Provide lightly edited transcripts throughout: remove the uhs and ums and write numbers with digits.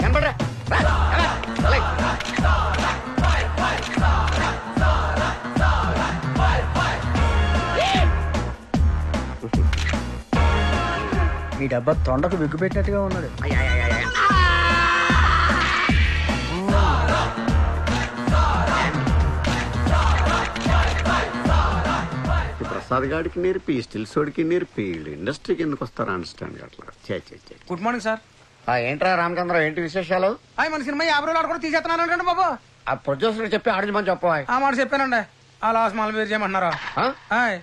కనపడరా ఈ డబ్బా తొండకు విగ్గు పెట్టినట్టుగా ఉన్నాడు. ప్రసాద్ గారికి నేర్పి స్టిల్స్ వాడికి నేర్పి ఇండస్ట్రీకి ఎందుకు వస్తారా అండర్స్టాండ్ అట్లా. Good morning sir. ఏంట్రా రామచంద్ర, ఏంటి విశేషాలు? మన సినిమా 50 రోజులు కూడా తీసేస్తున్నాను అంటే బాబు. ఆ ప్రొడ్యూసర్ చెప్పి ఆడించమని చెప్పా. ఆ మాట చెప్పానండి. ఆ లాస్ మళ్ళీ వేరు చేయమంటున్నారా?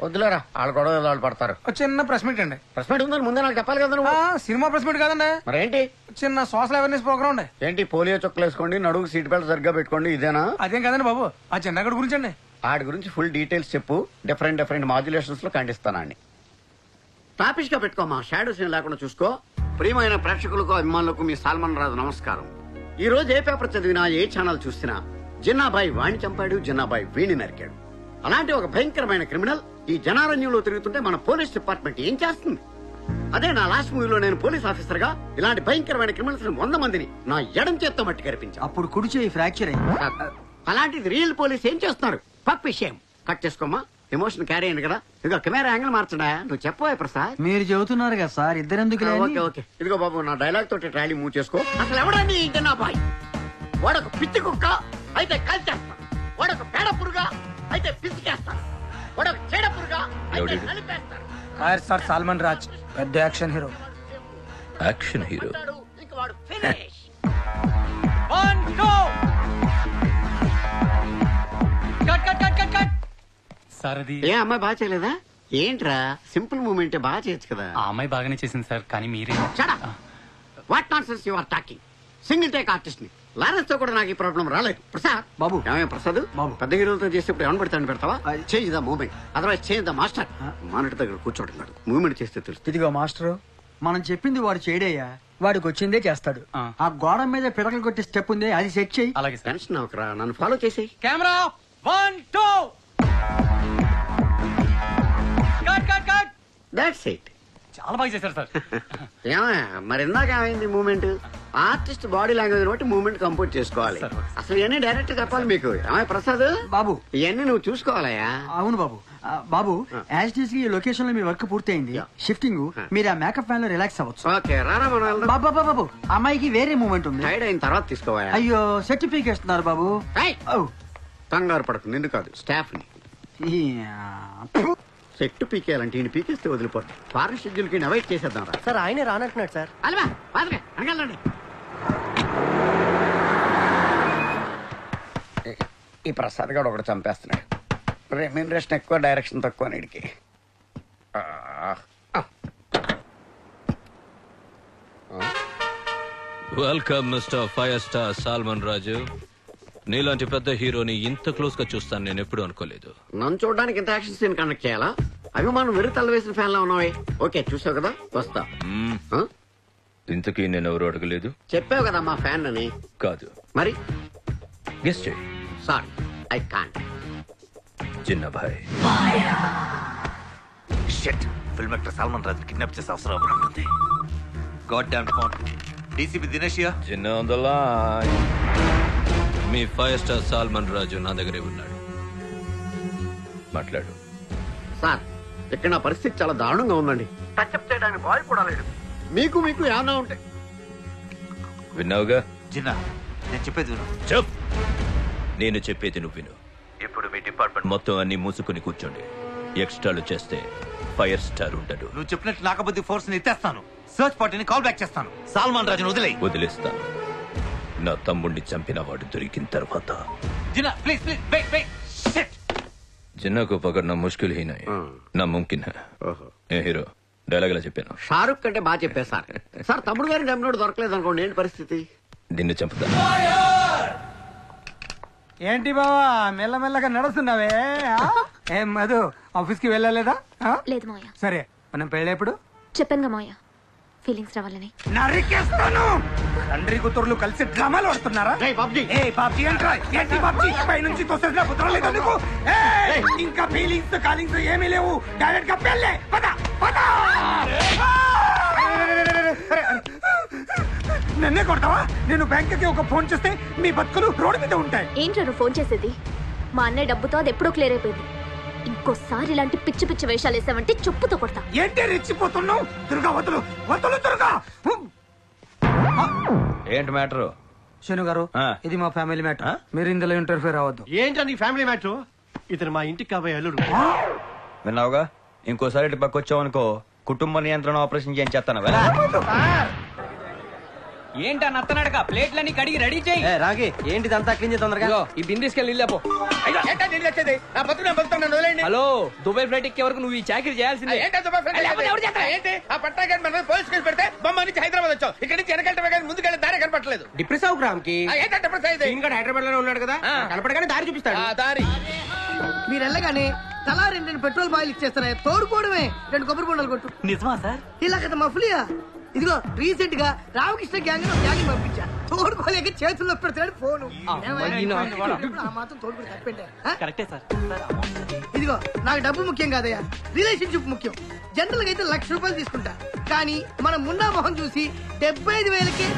వద్దులేరా, వాళ్ళు గొడవ వాళ్ళు పడతారు. చిన్న ప్రెస్ మీట్ అండి. ప్రెస్ మీట్ ఉందని ముందే నాకు చెప్పాలి కదా నువ్వు. సినిమా ప్రెస్ మీట్ కాదండి. మరేంటి? చిన్న సోషల్ అవేర్నెస్ ప్రోగ్రామ్ అండి. ఏంటి? పోలియో చుక్కలు వేసుకోండి, నడుగు సీట్ బెల్ట్ సరిగ్గా పెట్టుకోండి, ఇదేనా? అదేం కదండి బాబు, ఆ చిన్నగడి గురించి అండి. ఆడి గురించి ఫుల్ డీటెయిల్స్ చెప్పు. డిఫరెంట్ మాడ్యులేషన్స్ లో ఖండిస్తానండి. టాపిష్ గా పెట్టుకోమా, షాడో సీన్ లేకుండా చూసుకో. ప్రియమైన ప్రేక్షకులకు అభిమానులకు మీ సాల్మన్ రాజు నమస్కారం. ఈ రోజు ఏ పేపర్ చదివినా, ఏ ఛానల్ చూసినా జిన్నాబాయి వాణ్ణి చంపాడు, జిన్నాబాయి వీణి నరికాడు. అలాంటి ఒక భయంకరమైన క్రిమినల్ ఈ జనారణ్యంలో తిరుగుతుంటే మన పోలీస్ డిపార్ట్మెంట్ ఏం చేస్తుంది? అదే నా లాస్ట్ మూవీలో నేను పోలీస్ ఆఫీసర్ గా ఇలాంటి భయంకరమైన క్రిమినల్స్ 100 మందిని నా ఎడం చేత్తో మట్టి కనిపించాను. అప్పుడు కుడి చేయి ఫ్రాక్చర్ అయింది. అలాంటిది రియల్ పోలీస్ ఏం చేస్తున్నారు? పక్ విషయం కట్ చేసుకోమా, ఎమోషన్ క్యారీ అయింది కదా. ఇదిగో కెమెరా యాంగిల్ మార్చడా, నువ్వు చెప్పవా ప్రసాద్? మీరు చెబుతున్నారు కదా సార్, ఇద్దరెందుకు? ఓకే ఇదిగో బాబు, నా డైలాగ్ తోటి ట్రాలీ మూవ్ చేసుకో. అసలు ఎవడండి ఈ జనాబాయ్? వాడొక పిచ్చి కుక్క అయితే కాల్చేస్తాను, వాడొక పేడ పురుగా అయితే పిసికేస్తాను, వాడొక చెడ పురుగా అయితే నలిపేస్తాను. సార్ సాల్మన్ రాజ్ పెద్ద యాక్షన్ హీరో. యాక్షన్ హీరో ఇంక వాడు ఫినిష్. ఏ అమ్మాయి బాగా చేయలేదా? ఏంట్రా సింపుల్ మూమెంట్ బాగా చేయొచ్చు కదా. ఆ అమ్మాయి బాగానే చేసింది సార్, కానీ మీరే. What nonsense you are talking? Single take artist ని లారెన్స్ తో కూడా నాకు ఈ ప్రాబ్లం రాలేదు. ప్రసాద్ బాబు, ఏమయ్య ప్రసాద్ బాబు, పెద్ద హీరోలతో చేసేప్పుడు ఏమని పెడతాను పెడతావా? Change the moment, otherwise change the master. Monitor దగ్గర కూర్చోవడం కాదు, మూమెంట్ చేస్తే తెలుసు. ఇదిగో మాస్టర్, మనం చెప్పింది వాడు చేయడయ్యా, వాడికి వచ్చిందే చేస్తాడు. ఆ గోడ మీద పిడకలు కొట్టి స్టెప్ ఉంది, అది సెట్ చేయి. అలాగే సార్. టెన్షన్ అవకరా, నన్ను ఫాలో చేసేయి. Camera 1 2 cut. That's it. చాలా బాగా చేశారు సార్. ఏమయ్య మరి ఇందాక ఏమైంది మూమెంట్? ఆర్టిస్ట్ బాడీ లాంగ్వేజ్ బట్టి మూమెంట్ కంపోజ్ చేసుకోవాలి. అసలు ఇవన్నీ డైరెక్ట్ చెప్పాలి మీకు. ఏమయ్య ప్రసాద్ బాబు, ఇవన్నీ నువ్వు చూసుకోవాలయ్యా. అవును బాబు. బాబు, యాజ్ టీజ్ ఈ లొకేషన్ లో మీ వర్క్ పూర్తయింది. షిఫ్టింగ్ మీరు ఆ మేకప్ ఫ్యాన్ లో రిలాక్స్ అవ్వచ్చు. ఓకే రారా మనం. బాబు, అమ్మాయికి వేరే మూమెంట్ ఉంది. టైడ్ అయిన తర్వాత తీసుకోవాలి. అయ్యో సర్టిఫికేట్ ఇస్తున్నారు బాబు. కంగారు పడకు, నిన్ను కాదు స్టాఫ్ ని. సెట్ పీకేయాలంటే ఈయన పీకేస్తే వదిలిపోతాం. ఫారెన్ షెడ్యూల్ కి అవాయిడ్ చేసేద్దాం రా. సార్ ఆయనే రానంటున్నాడు సార్. అలవా అనగలండి. ఈ ప్రసాద్ గారు ఒకటి చంపేస్తున్నాడు. రెమ్యూనరేషన్ ఎక్కువ, డైరెక్షన్ తక్కువ నీడికి. Welcome mister fire star Salman Raju. నీలాంటి పెద్ద హీరోని ఇంత క్లోజ్ గా చూస్తాను నేను ఎప్పుడు అనుకోలేదు. నన్ను చూడడానికి ఇంత యాక్షన్ సీన్ కండక్ట్ చేయాలా? అభిమానం వెర్రి తల వేసిన ఫ్యాన్ లా ఉన్నావే. ఓకే చూసావు కదా, వస్తా. ఇంతకీ నేను ఎవరు అడగలేదు. చెప్పావు కదా మా ఫ్యాన్ అని. కాదు మరి గెస్ట్ చేయి. Sorry I can't. జిన్నాబాయ్. Shit, film actor Salman Raj kidnap చేసే అవసరం ఉంటుంది. God damn phone. డీసీపీ దినేషియా. Jinna on the line. మీ ఫైర్ స్టార్ సాల్మన్ రాజు నా దగ్గరే ఉన్నాడు, మాట్లాడు. సార్ ఇక్కడ నా పరిస్థితి చాలా దారుణంగా ఉందండి. టచ్అప్ చేయడానికి బాయ్ కూడా లేడు. మీకు ఏమన్నా ఉంటే విన్నావుగా. జిన్నా నేను చెప్పేది విను. చెప్. నేను చెప్పేది నువ్వు విను. ఇప్పుడు మీ డిపార్ట్మెంట్ మొత్తం అన్ని మూసుకుని కూర్చోండి. ఎక్స్ట్రాలు చేస్తే ఫైర్ స్టార్ ఉంటాడు. నువ్వు చెప్పినట్టు నాకబద్ది ఫోర్స్ ని ఎత్తేస్తాను. సర్చ్ పార్టీని కాల్ బ్యాక్ చేస్తాను. సల్మాన్ రాజును వదిలేస్తాను. నా తమ్ముడిని చంపిన వాడు దొరికిన తర్వాత. Jinnah please wait. Shit. Jinnah को पकड़ना मुश्किल ही नहीं नामुमकिन है. ఏ హీరో డైలాగ్ లా చెప్పాను. షారుఖ్ కంటే బాగా చెప్పారు సార్. సార్ తమ్ముడు గారిని చంపినోడు దొరకలేదు అనుకోండి, ఏంటి పరిస్థితి? దీన్ని చంపుతా. ఏంటి బావా మెల్లమెల్లగా నడుస్తున్నావే? ఏం మధు ఆఫీస్ కి వెళ్ళలేదా? లేదు మాయ. సరే మనం పెళ్ళేప్పుడు? చెప్పాను మాయ, ఫీలింగ్స్ రావాలని. నరికేస్తాను. తండ్రి కూతుర్లు కలిసి డ్రామాలు ఆడుతున్నారా? బాబ్జీ ఏంట్రా? ఏంటి బాబ్జీ పై నుంచి తోసేసిన కుదరలేదు అందుకు? ఇంకా ఫీలింగ్స్ కాలింగ్స్ ఏమీ లేవు, డైరెక్ట్ గా పెళ్ళే. పద నన్నే కొడతావా? నేను బ్యాంక్ కి ఒక ఫోన్ చేస్తే మీ బతుకులు రోడ్డు మీద ఉంటాయి. ఏంట్రా నువ్వు ఫోన్ చేసేది? మా అన్నయ్య డబ్బుతో అది ఎప్పుడో క్లియర్ అయిపోయింది. ఇంకోసారి ఇలాంటి పిచ్చి పిచ్చి వేషాలు వేసావంటే చెప్పుతో కొడతా. ఏంటి రెచ్చిపోతున్నావు? దుర్గా వదులు వదులు దుర్గా. ఏంటి మ్యాటరు? శను గారు, ఇది మా ఫ్యామిలీ మ్యాటర్. మీరు ఇందులో ఇంటర్ఫియర్ అవ్వద్దు. ఏంటో నీ ఫ్యామిలీ మ్యాటర్? ఇతను మా ఇంటికి కాబోయే అల్లుడు. విన్నావుగా, ఇంకోసారి ఇటు పక్క వచ్చావు అనుకో కుటుంబ నియంత్రణ ఆపరేషన్ చేయించేస్తాను. ఏంటా నత్తనడక? ప్లేట్లన్నీ కడిగి రెడీ చేయి. రాగి ఏంటి ఇదంతా క్లీన్ చేసి తొందరగా ఈ బిందెస్కెళ్ళి వెళ్ళాపో. హలో, దుబాయ్ ఫ్లైట్ ఎక్కే వరకు నువ్వు ఈ చాకరీ చేయాల్సిందే. హైదరాబాద్ వచ్చావు, ఇక్కడ నుంచి వెనకెళ్ళటమే కానీ ముందుకెళ్ళి దారి కనపట్లేదు. డిప్రెస్ అవు గ్రామ్ కి హైదరాబాద్ లోనే ఉన్నాడు కదా, కనపడగానే దారి చూపిస్తాడు. దారి మీరు వెళ్ళగానే తలా రెండు పెట్రోల్ బాయిల్ ఇచ్చేస్తారా? తోడుకోవడమే. 2 కొబ్బరి బొండాలు కొట్టు. నిజమా సార్? ఇలా కదా మఫ్లియా. ఇదిగో రీసెంట్ గా రామకృష్ణ గ్యాంగ్ గ్యాంగ్ పంపించా. తోడుకోలేక చేతుల్లో పెడతాడు ఫోను. ఆ మాత్రం తోడుకుని తప్పండి. కరెక్టే సార్. ఇదిగో నాకు డబ్బు ముఖ్యం కాదయ్యా, రిలేషన్షిప్ ముఖ్యం. జనరల్ గా అయితే ₹1,00,000 తీసుకుంటా, కానీ మనం మున్నా మొహం చూసి 75,000కి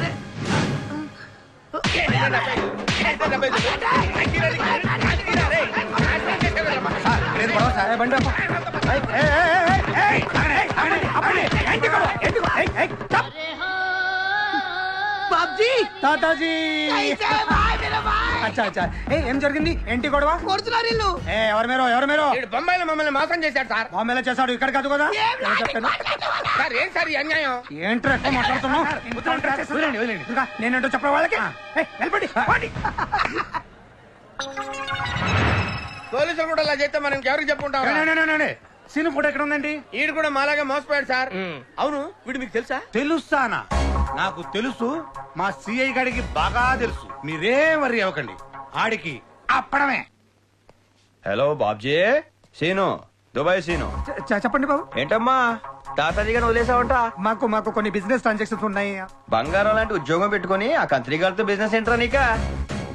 బాబ్జీ తాతాజీ. అచ్చా అచ్చా. ఏం జరిగింది? ఏంటి గొడవ? కొడుతున్నారు ఇల్లు. ఎవరు మీరు? ఎవరు మీరు? బొంబాయిలో మమ్మల్ని మోసం చేశాడు సార్. బాంబేలో చేశాడు, ఇక్కడ కాదు కదా. సార్ ఏం సార్ ఈ అన్యాయం? ఏంట్రా ఎక్కువ మాట్లాడుతున్నావు? ఇంకా నేనేంటో చెప్పరా వాళ్ళకి? వెళ్ళిపోండి. పోలీసులు కూడా అలా చేస్తే మనం ఎవరికి చెప్పుకుంటాం? సీను ఫోటో ఎక్కడ ఉందండి? ఈడు కూడా మాలాగా మోసపోయాడు సార్. అవును, వీడు మీకు తెలుసా? తెలుస్తానా? నాకు తెలుసు, మా సిఐ గారికి బాగా తెలుసు. మీరేం వరి అవ్వకండి, ఆడికి అప్పడమే. Hello Babji, Seenu, Dubai Seenu. చెప్పండి బాబు. ఏంటమ్మా తాతాజీ గారిని వదిలేసావంట? మాకు కొన్ని బిజినెస్ ట్రాన్సాక్షన్స్ ఉన్నాయి. బంగారం లాంటి ఉద్యోగం పెట్టుకుని ఆ కంత్రి గారితో బిజినెస్ ఏంట్రా నీక?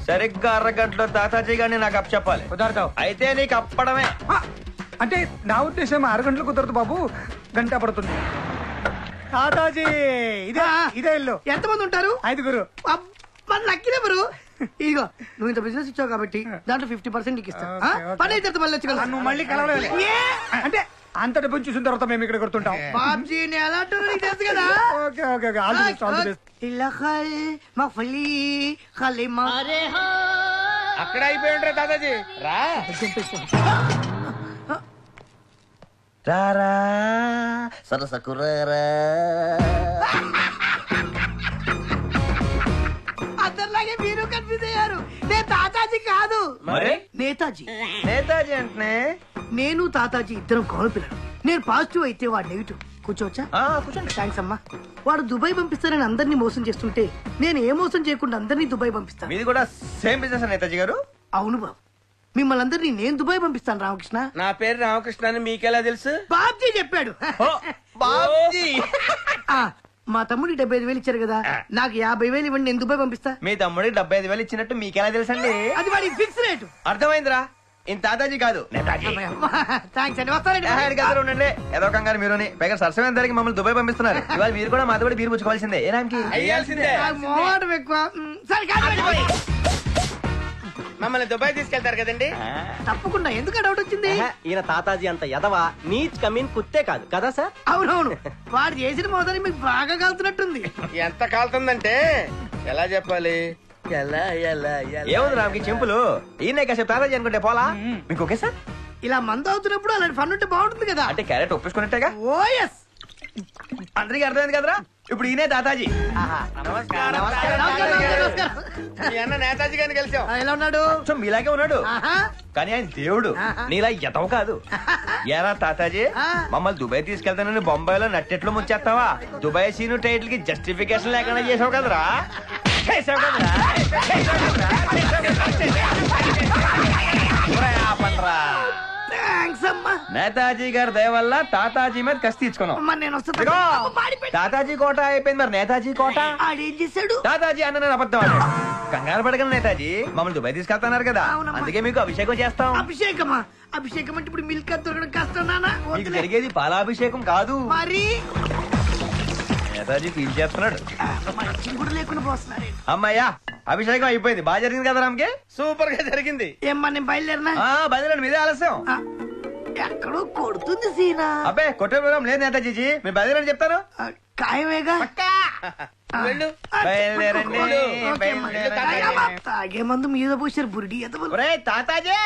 సరిగ్గా అరగంటలో తాతాజీ గారిని నాకు అప్ చెప్పాలి. కుదరతావు అయితే నీకు అప్పడమే. అంటే నా ఉద్దేశం 6 గంటలు కుదరదు బాబు, గంట పడుతుంది. తాతాజీ ఇదే ఇల్లు. ఎంతమంది ఉంటారు? 5. Lucky number. ఇదిగో నువ్వు ఇంత బిజినెస్ ఇచ్చావు కాబట్టి దాంట్లో 50% నీకు ఇస్తాను. పని అయితే మళ్ళీ వచ్చి నువ్వు మళ్ళీ కలవలేదు అంటే అంత డబ్బులు చూసిన తర్వాత మేము ఇక్కడ కొడుతుంటాం. బాబ్జీ ఎలా నీకు తెలుసు కదా. Okay okay okay, all the best, all the best. అక్కడ అయిపోయిండ్రా దాదాజీ. రా రారా సరసకురారా. అందరిలాగే మీరు కన్ఫ్యూజ్ అయ్యారు. నేను తాతాజీ కాదు, మరి నేతాజీ. నేతాజీ అంటే నేను తాతాజీ ఇద్దరం కౌలు పిల్లలు. నేను పాజిటివ్ అయితే వాడు నెగిటివ్. కూర్చోవచ్చా? కూర్చోండి. థ్యాంక్స్ అమ్మా. వాడు దుబాయ్ పంపిస్తానని అందరినీ మోసం చేస్తుంటే నేను ఏ మోసం చేయకుండా అందరినీ దుబాయ్ పంపిస్తాను. మీది కూడా సేమ్ బిజినెస్ నేతాజీ గారు? అవును బాబు, మిమ్మల్ని అందరినీ నేను దుబాయ్ పంపిస్తాను. రామకృష్ణ. నా పేరు రామకృష్ణ అని మీకెలా తెలుసు? బాబ్జీ చెప్పాడు. బాబ్జీ. మా తమ్ముడికి 75,000 ఇచ్చారు కదా, నాకు 50,000 ఇవ్వండి, నేను దుబాయ్ పంపిస్తా. మీ తమ్ముడికి 75,000 ఇచ్చినట్టు మీకెలా తెలుసండి? అది వాడి ఫిక్స్ రేటు. అర్థమైందిరా, ఇంత తాతాజీ కాదు నేతాజీ. థ్యాంక్స్ అండి, వస్తానండి. ఉండండి, ఏదో కంగారు మీరుని. పైగా సరసమైన ధరకి మమ్మల్ని దుబాయ్ పంపిస్తున్నారు. ఇవాళ మీరు కూడా మాతో బీరు పుచ్చుకోవాల్సిందే. ఏ రామ్కి? అయ్యాల్సిందే. మోహం ఎక్కువ. సరే కాదు, మమ్మల్ని దుబాయ్ తీసుకెళ్తారు కదండి. తప్పకుండా. ఎందుకు డౌట్ వచ్చింది? ఈయన తాతాజీ అంత ఎదవా నీచ్ కమీన్ కుత్తే కాదు కదా సార్? అవునవును, వాడు చేసిన మోసాన్ని మీకు బాగా కాలుతున్నట్టుంది. ఎంత కాలుతుందంటే ఎలా చెప్పాలి? ఎలా ఎలా ఏముంది రామ్కి చెంపులు? ఈయన కాసేపు తాతాజీ అనుకుంటే పోలా మీకు? Okay sir. ఇలా మందు అవుతున్నప్పుడు అలాంటి ఫన్ ఉంటే బాగుంటుంది కదా. అంటే క్యారెట్ ఒప్పించుకున్నట్టేగా. ఓఎస్, అందరికి అర్థమైంది కదరా? ఇప్పుడు ఈయనే తాతాజీ. నమస్కారం. మీ అన్న నేతాజీ గారిని కలిసాం. ఎలా ఉన్నాడు? సో మీలాగే ఉన్నాడు, ఆహా. కానీ ఆయన దేవుడు. నీలా ఎతవు కాదు. ఏరా తాతాజీ, మమ్మల్ని దుబాయ్ తీసుకెళ్తానని బొంబాయిలో నట్టెట్లు ముంచేస్తావా? దుబాయ్ సీను టైటిల్ కి జస్టిఫికేషన్ లేకుండా చేసావు కదరా. థ్యాంక్స్ అమ్మా. నేతాజీ గారి దయ వల్ల తాతాజీ మీద కసి తీర్చుకున్నాం. అమ్మా, నేను వస్తాను. ఇదిగో, మాడిపోయి. తాతాజీ కోట అయిపోయింది, మరి నేతాజీ కోట. ఆడేం చేశాడు? తాతాజీ అన్న నేను అబద్ధం ఆడాడు. కంగారు పడగలను నేతాజీ, మమ్మల్ని దుబాయ్ తీసుకెళ్తున్నారు కదా, అవునమ్మా. అందుకే మీకు అభిషేకం చేస్తాం. అభిషేకమా? అభిషేకం అంటే ఇప్పుడు మిల్క్ దొరకడం కష్టం నాన్న. మీకు జరిగేది పాలాభిషేకం కాదు, మరి నేతాజీ ఫీల్ చేస్తున్నాడు. మంచి కూడా లేకుండా పోస్తున్నారు. అమ్మయ్యా అభిషేకం అయిపోయింది. బాగా జరిగింది కదా రామ్కి? సూపర్ గా జరిగింది. ఏమ్మా నేను బయలుదేరినా? బయలుదేరండి, మీదే ఆలస్యం. ఎక్కడో కొడుతుంది సీనా. అబ్బే కొట్టే ప్రోగ్రాం లేదు నేతాజీ, మీరు బయలుదేరని చెప్తాను. ఖాయమేగా. వెళ్ళు. బయలుదేరండి, ఓకే అమ్మా. బయలుదేరండి. తాగే మందు మీద పోసారు బురిడి ఎదవలు. ఒరేయ్ తాతాజీ,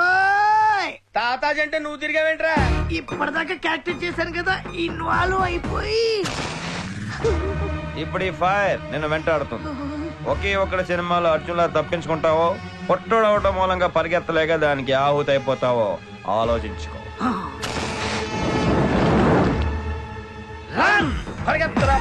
ఓయ్! తాతాజీ అంటే నువ్వు తిరిగావేంట్రా? ఇప్పటిదాకా క్యారెక్టర్ చేశాను కదా, ఇన్వాల్వ్ అయిపోయి ఇప్పుడు ఈ ఫైర్ నిన్ను వెంటాడుతుంది. ఒకే ఒక్కడ సినిమాలో అర్జున్లా తప్పించుకుంటావో, పొట్టోడవటం మూలంగా పరిగెత్తలేక దానికి ఆహుతి అయిపోతావో ఆలోచించుకో. పరిగెత్తరా